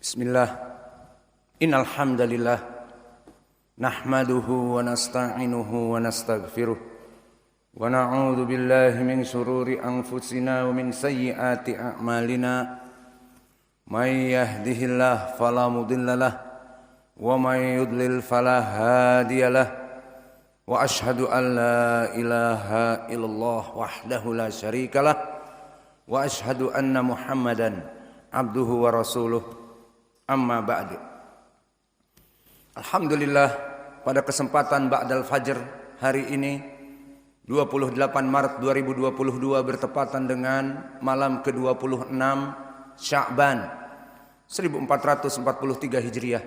Bismillah. Innal hamdalillah nahmaduhu wa nasta'inuhu wa nastaghfiruh wa na'udzu billahi min shururi anfusina wa min sayyiati a'malina. May yahdihillahu fala mudhillalah wa may yudlil fala hadiyalah. Wa asyhadu an la ilaha illallah wahdahu la syarikalah wa asyhadu anna Muhammadan abduhu wa rasuluh. Amma ba'du. Alhamdulillah, pada kesempatan Ba'dal Fajr hari ini 28 Maret 2022 bertepatan dengan malam ke-26 Sya'ban 1443 Hijriah.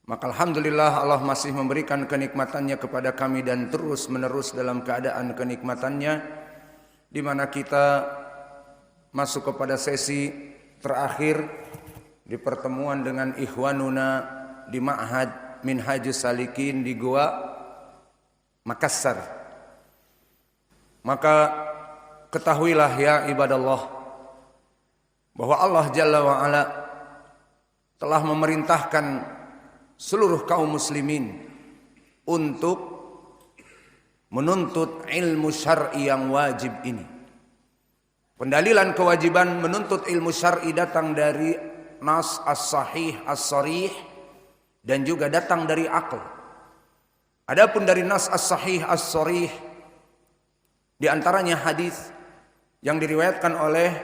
Maka alhamdulillah Allah masih memberikan kenikmatannya kepada kami dan terus menerus dalam keadaan kenikmatannya, di mana kita masuk kepada sesi terakhir di pertemuan dengan ikhwanuna di Ma'had Minhajus Salikin di Goa Makassar. Maka ketahuilah ya ibadallah bahwa Allah Jalla wa'ala telah memerintahkan seluruh kaum muslimin untuk menuntut ilmu syar'i yang wajib ini. Pendalilan kewajiban menuntut ilmu syar'i datang dari nas as-sahih as-sarih dan juga datang dari akal. Adapun dari nas as-sahih as-sarih di antaranya hadis yang diriwayatkan oleh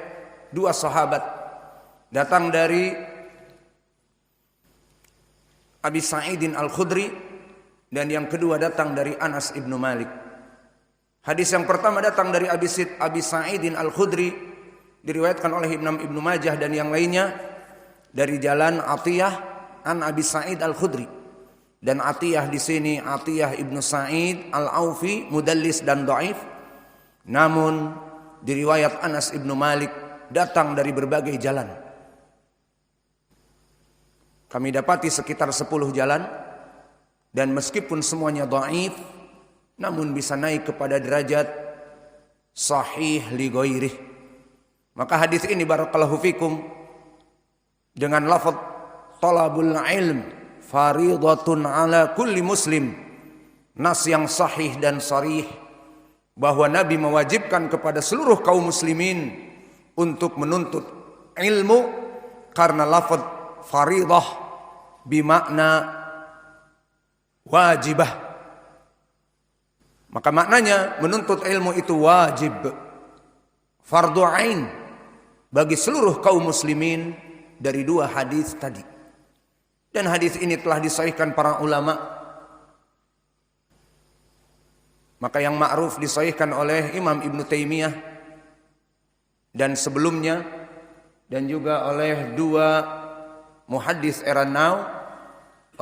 dua sahabat, datang dari Abi Sa'idin Al-Khudri dan yang kedua datang dari Anas ibnu Malik. Hadis yang pertama datang dari Abi Sa'idin Al-Khudri, diriwayatkan oleh Imam Ibnu Majah dan yang lainnya dari jalan Atiyah an Abi Sa'id Al-Khudri. Dan Atiyah di sini Atiyah ibnu Sa'id Al-Aufi, mudallis dan dhaif. Namun di riwayat Anas ibnu Malik datang dari berbagai jalan. Kami dapati sekitar 10 jalan, dan meskipun semuanya dhaif, namun bisa naik kepada derajat sahih li ghairih. Maka hadis ini barakallahu fikum dengan lafaz talabul ilm faridatun ala kulli muslim, nas yang sahih dan sharih bahwa Nabi mewajibkan kepada seluruh kaum muslimin untuk menuntut ilmu, karena lafaz faridah bimakna wajibah. Maka maknanya menuntut ilmu itu wajib, fardu ain bagi seluruh kaum muslimin dari dua hadis tadi. Dan hadis ini telah disahihkan para ulama. Maka yang ma'ruf disahihkan oleh Imam Ibnu Taimiyah dan sebelumnya, dan juga oleh dua muhaddis era now,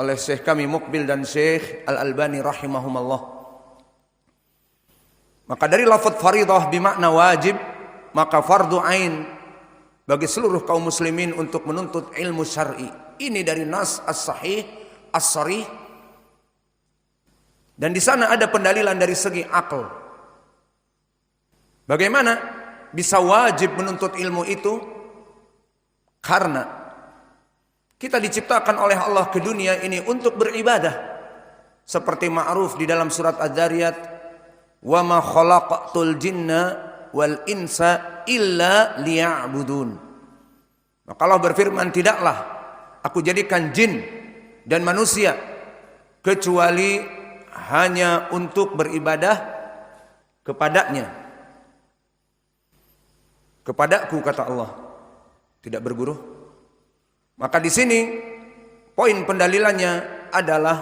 oleh Syekh kami Muqbil dan Syekh Al-Albani rahimahumallah. Maka dari lafaz faridah bimakna wajib, maka fardu ain bagi seluruh kaum muslimin untuk menuntut ilmu syar'i. Ini dari nas as-sahih as-sarih. Dan di sana ada pendalilan dari segi akal. Bagaimana bisa wajib menuntut ilmu itu? Karena kita diciptakan oleh Allah ke dunia ini untuk beribadah. Seperti ma'ruf di dalam surat Adz-Dzariyat, "Wa ma khalaqtul jinna wal insa illa liya'budun." Maka Allah berfirman, tidaklah aku jadikan jin dan manusia kecuali hanya untuk beribadah kepadanya. Kepadaku, kata Allah, tidak berguru. Maka di sini poin pendalilannya adalah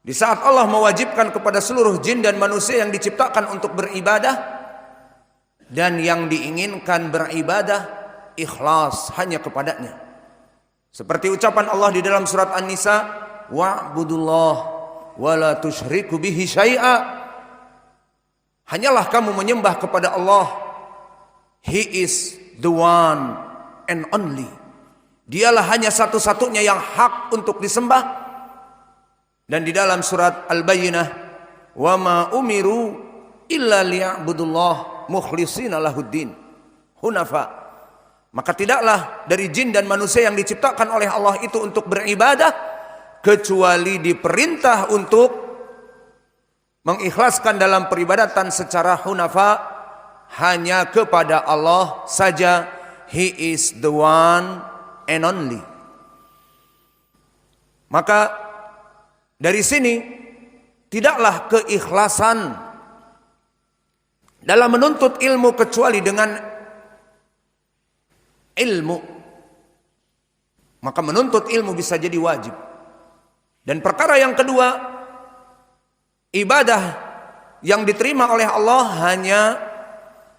di saat Allah mewajibkan kepada seluruh jin dan manusia yang diciptakan untuk beribadah, dan yang diinginkan beribadah ikhlas hanya kepadanya. Seperti ucapan Allah di dalam surat An-Nisa, wa'budullah wa la tusyriku bihi syai'a. Hanyalah kamu menyembah kepada Allah. He is the one and only. Dialah hanya satu-satunya yang hak untuk disembah. Dan di dalam surat Al-Bayyinah, wa ma umiru illa liya'budullah mukhlishina lahuddin hunafa. Maka tidaklah dari jin dan manusia yang diciptakan oleh Allah itu untuk beribadah kecuali diperintah untuk mengikhlaskan dalam peribadatan secara hunafa hanya kepada Allah saja. He is the one and only. Maka dari sini tidaklah keikhlasan dalam menuntut ilmu kecuali dengan ilmu. Maka menuntut ilmu bisa jadi wajib. Dan perkara yang kedua, ibadah yang diterima oleh Allah hanya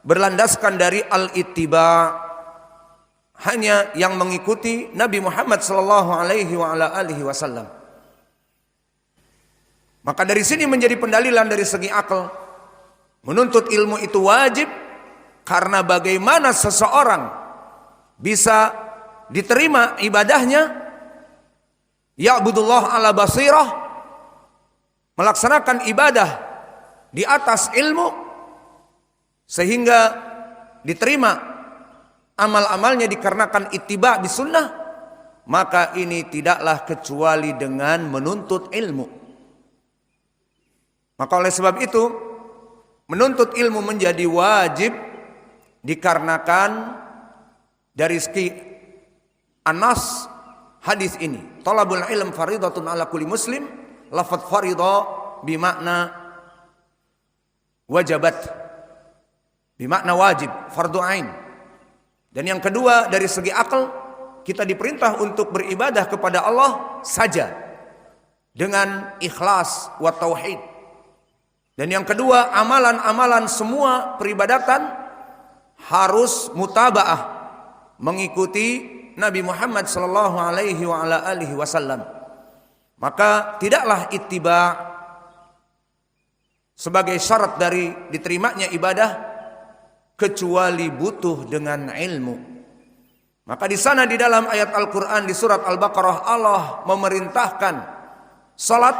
berlandaskan dari al-ittiba, hanya yang mengikuti Nabi Muhammad sallallahu alaihi wasallam. Maka dari sini menjadi pendalilan dari segi akal, menuntut ilmu itu wajib, karena bagaimana seseorang bisa diterima ibadahnya, ya'budullah ala basirah, melaksanakan ibadah di atas ilmu, sehingga diterima amal-amalnya dikarenakan ittiba di sunnah, maka ini tidaklah kecuali dengan menuntut ilmu. Maka oleh sebab itu menuntut ilmu menjadi wajib dikarenakan dari segi anas hadis ini. Talabul ilm faridatun ala kulli muslim. Lafaz faridah bimakna wajabat, bimakna wajib, fardu ain. Dan yang kedua dari segi akal, kita diperintah untuk beribadah kepada Allah saja dengan ikhlas wa tauhid. Dan yang kedua, amalan-amalan semua peribadatan harus mutabaah, mengikuti Nabi Muhammad sallallahu alaihi wasallam. Maka tidaklah ittiba sebagai syarat dari diterimanya ibadah kecuali butuh dengan ilmu. Maka di sana di dalam ayat Al-Qur'an di surat Al-Baqarah, Allah memerintahkan salat,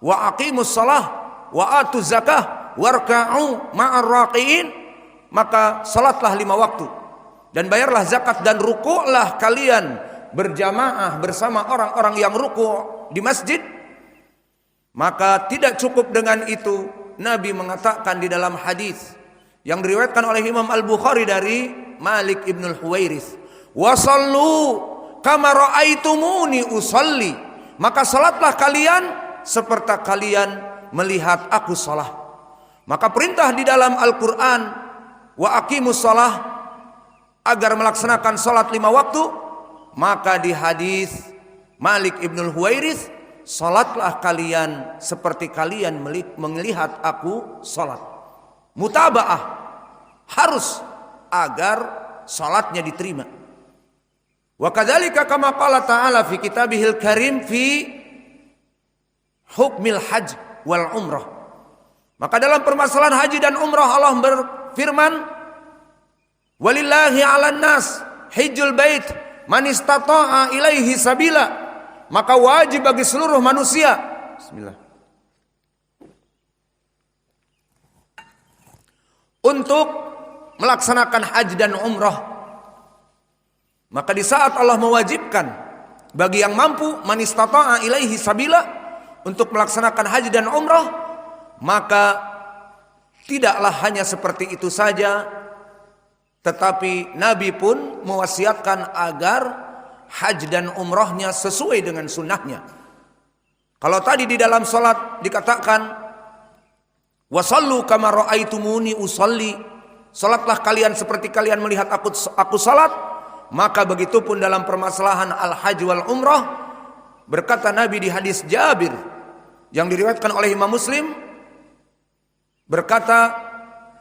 wa aqimus shalah wa atuz zakah warka'u ma'ar raqiin. Maka salatlah 5 waktu dan bayarlah zakat dan rukuklah kalian berjamaah bersama orang-orang yang ruku' di masjid. Maka tidak cukup dengan itu, Nabi mengatakan di dalam hadis yang diriwayatkan oleh Imam Al-Bukhari dari Malik ibn al-Huwairits, wasallu kama ra'aitumuni usalli. Maka salatlah kalian seperti kalian melihat aku salat. Maka perintah di dalam Al-Quran, wa aqimus shalah, agar melaksanakan salat 5 waktu. Maka di hadis Malik ibn al-Huwairits, salatlah kalian seperti kalian melihat aku salat. Mutabaah harus agar salatnya diterima. Wa kadzalika kama qala ta'ala fi kitabihil karim fi hukmil hajj wal umrah. Maka dalam permasalahan haji dan umrah Allah berfirman, walillahi 'alan nas hajjul bait man istata'a ilaihi sabila. Maka wajib bagi seluruh manusia, bismillah, untuk melaksanakan haji dan umrah. Maka di saat Allah mewajibkan bagi yang mampu, man istata'a ilaihi sabila, untuk melaksanakan haji dan umrah, maka tidaklah hanya seperti itu saja, tetapi Nabi pun mewasiatkan agar haji dan umrahnya sesuai dengan sunnahnya. Kalau tadi di dalam salat dikatakan wasallu kama ra'aitumuni usalli, salatlah kalian seperti kalian melihat aku salat. Maka begitupun dalam permasalahan al-hajj wal umrah, berkata Nabi di hadis Jabir yang diriwayatkan oleh Imam Muslim, berkata,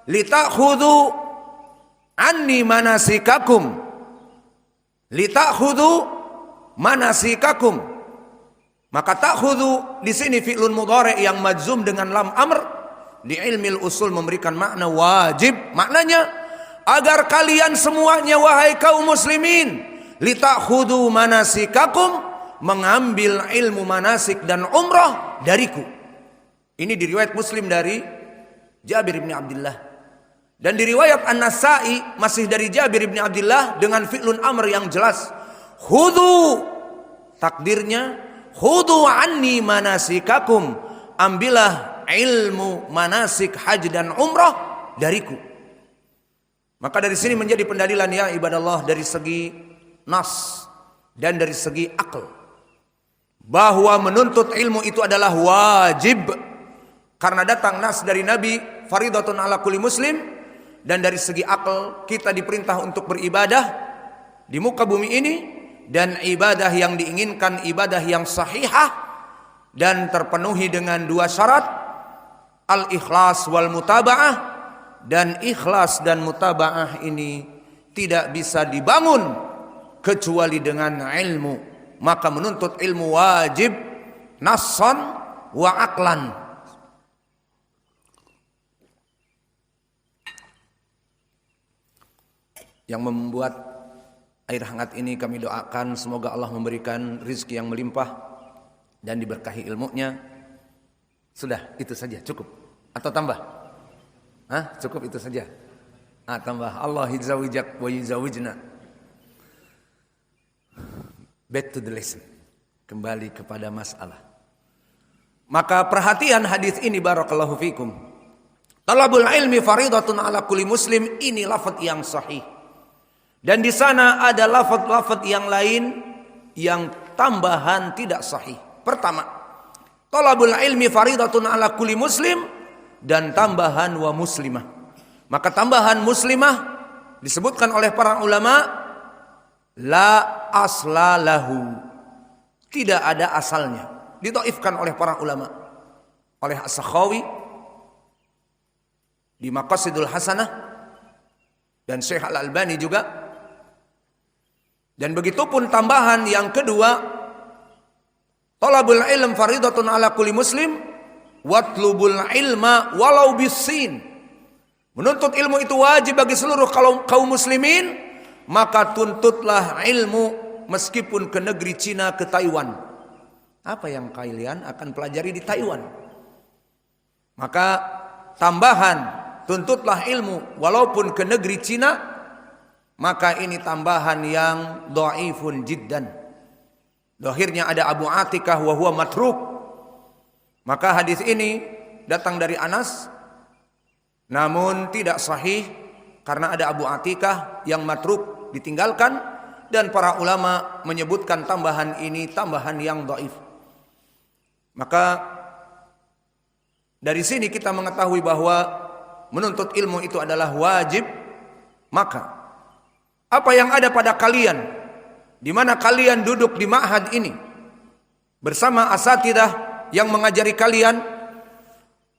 litakhudhu anni manasikakum, litakhudhu manasikakum. Maka takhudhu di sini fi'lun mudhari' yang majzum dengan lam amr, di ilmil usul memberikan makna wajib. Maknanya agar kalian semuanya wahai kaum muslimin, litakhudhu manasikakum, mengambil ilmu manasik dan umrah dariku. Ini diriwayat Muslim dari Jabir bin Abdullah. Dan di riwayat An-Nasa'i masih dari Jabir bin Abdullah dengan fi'lun amr yang jelas. Khudhu, takdirnya khudhu anni manasikakum, ambillah ilmu manasik haji dan umrah dariku. Maka dari sini menjadi pendalilan ya ibadallah dari segi nas dan dari segi akal, bahwa menuntut ilmu itu adalah wajib karena datang nas dari Nabi, faridatun ala kulli muslim. Dan dari segi akal kita diperintah untuk beribadah di muka bumi ini, dan ibadah yang diinginkan ibadah yang sahihah dan terpenuhi dengan dua syarat, al-ikhlas wal mutaba'ah. Dan ikhlas dan mutaba'ah ini tidak bisa dibangun kecuali dengan ilmu. Maka menuntut ilmu wajib nassan wa aqlan. Yang membuat air hangat ini kami doakan semoga Allah memberikan rizki yang melimpah dan diberkahi ilmunya. Sudah, itu saja, cukup atau tambah? Cukup itu saja. Tambah. Allah yuzawijak wa yuzawijna. Back to the lesson. Kembali kepada masalah. Maka perhatian hadis ini barakallahu fikum. Talabul ilmi faridatun ala kulli muslim, ini lafaz yang sahih. Dan di sana ada lafaz-lafaz yang lain yang tambahan tidak sahih. Pertama, talabul ilmi faridatun ala kulli muslim, dan tambahan wa muslimah. Maka tambahan muslimah disebutkan oleh para ulama la asla lahu, tidak ada asalnya, didhaifkan oleh para ulama, oleh As-Sakhawi di Maqasidul Hasanah dan Syekh Al-Albani juga. Dan begitu pun tambahan yang kedua, talabul ilm faridatun ala kulli muslim watlubul ilma walau bisin. Menuntut ilmu itu wajib bagi seluruh kaum muslimin, maka tuntutlah ilmu meskipun ke negeri Cina, ke Taiwan. Apa yang kalian akan pelajari di Taiwan? Maka tambahan tuntutlah ilmu walaupun ke negeri Cina, maka ini tambahan yang dhaifun jiddan. Dohirnya ada Abu Atikah wa huwa matruk. Maka hadis ini datang dari Anas, namun tidak sahih karena ada Abu Atikah yang matruk, ditinggalkan, dan para ulama menyebutkan tambahan ini tambahan yang dhaif. Maka dari sini kita mengetahui bahwa menuntut ilmu itu adalah wajib. Maka apa yang ada pada kalian, di mana kalian duduk di ma'had ini bersama asatidah yang mengajari kalian,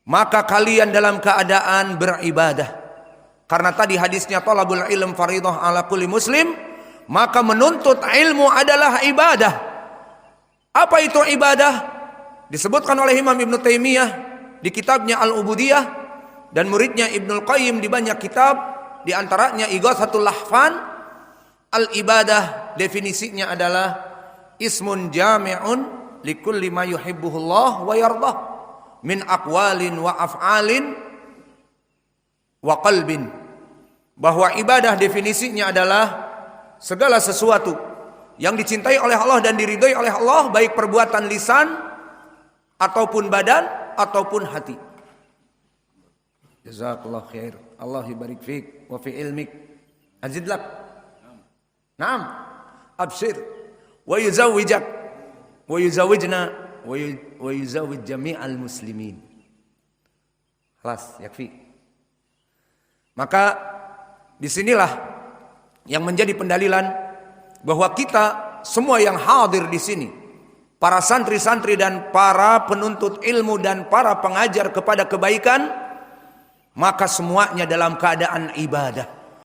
maka kalian dalam keadaan beribadah. Karena tadi hadisnya talabul ilm faridah ala kulli muslim, maka menuntut ilmu adalah ibadah. Apa itu ibadah? Disebutkan oleh Imam Ibn Taimiyah di kitabnya Al-Ubudiyah, dan muridnya Ibnul Qayyim di banyak kitab, di antaranya Ighatsatul Lahfan. Al-ibadah definisinya adalah ismun jami'un likulli ma yuhibbuhullah wa yardah min aqwalin wa af'alin wa qalbin. Bahwa ibadah definisinya adalah segala sesuatu yang dicintai oleh Allah dan diridhai oleh Allah, baik perbuatan lisan ataupun badan ataupun hati. Jazakallah khair. Allah yubarik fiik wa fi ilmik. Azid lak. Naam, abshir wa yuzawwijak wa yuzawwijna wa yuzawwij jami'al muslimin. Kelas, yakfi. Maka disinilah yang menjadi pendalilan bahwa kita semua yang hadir di sini, para santri-santri dan para penuntut ilmu dan para pengajar kepada kebaikan, maka semuanya dalam keadaan ibadah.